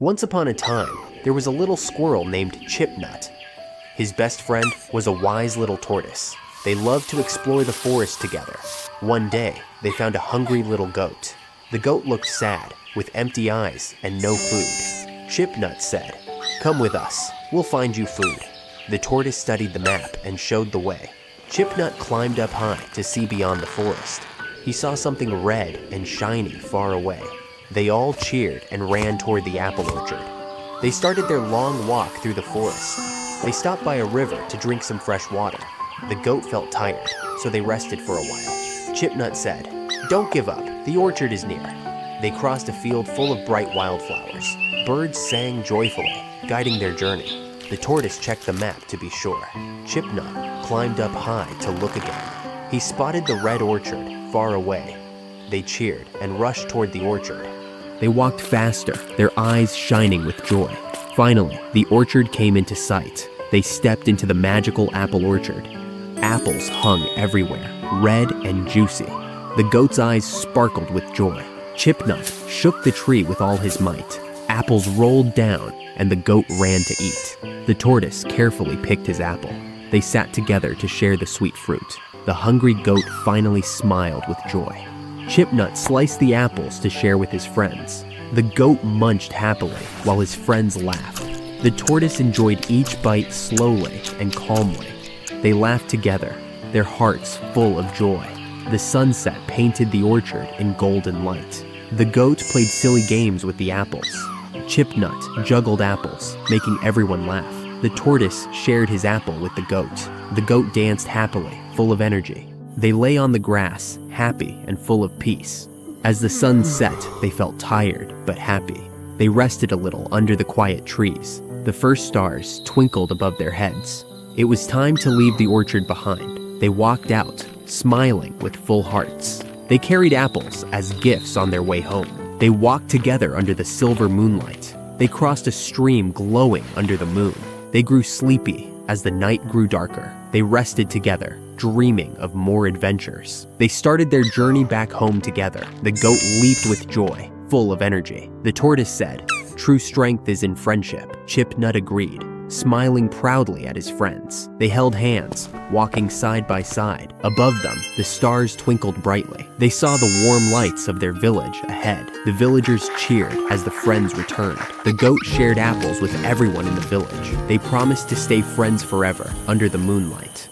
Once upon a time, there was a little squirrel named ChipNut. His best friend was a wise little tortoise. They loved to explore the forest together. One day, they found a hungry little goat. The goat looked sad, with empty eyes and no food. ChipNut said, "Come with us, we'll find you food." The tortoise studied the map and showed the way. ChipNut climbed up high to see beyond the forest. He saw something red and shiny far away. They all cheered and ran toward the apple orchard. They started their long walk through the forest. They stopped by a river to drink some fresh water. The goat felt tired, so they rested for a while. ChipNut said, "Don't give up, the orchard is near." They crossed a field full of bright wildflowers. Birds sang joyfully, guiding their journey. The tortoise checked the map to be sure. ChipNut climbed up high to look again. He spotted the red orchard far away. They cheered and rushed toward the orchard. They walked faster, their eyes shining with joy. Finally, the orchard came into sight. They stepped into the magical apple orchard. Apples hung everywhere, red and juicy. The goat's eyes sparkled with joy. ChipNut shook the tree with all his might. Apples rolled down, and the goat ran to eat. The tortoise carefully picked his apple. They sat together to share the sweet fruit. The hungry goat finally smiled with joy. ChipNut sliced the apples to share with his friends. The goat munched happily while his friends laughed. The tortoise enjoyed each bite slowly and calmly. They laughed together, their hearts full of joy. The sunset painted the orchard in golden light. The goat played silly games with the apples. ChipNut juggled apples, making everyone laugh. The tortoise shared his apple with the goat. The goat danced happily, full of energy. They lay on the grass, happy and full of peace. As the sun set, they felt tired but happy. They rested a little under the quiet trees. The first stars twinkled above their heads. It was time to leave the orchard behind. They walked out, smiling with full hearts. They carried apples as gifts on their way home. They walked together under the silver moonlight. They crossed a stream glowing under the moon. They grew sleepy as the night grew darker. They rested together, dreaming of more adventures. They started their journey back home together. The goat leaped with joy, full of energy. The tortoise said, "True strength is in friendship." ChipNut agreed, smiling proudly at his friends. They held hands, walking side by side. Above them, the stars twinkled brightly. They saw the warm lights of their village ahead. The villagers cheered as the friends returned. The goat shared apples with everyone in the village. They promised to stay friends forever under the moonlight.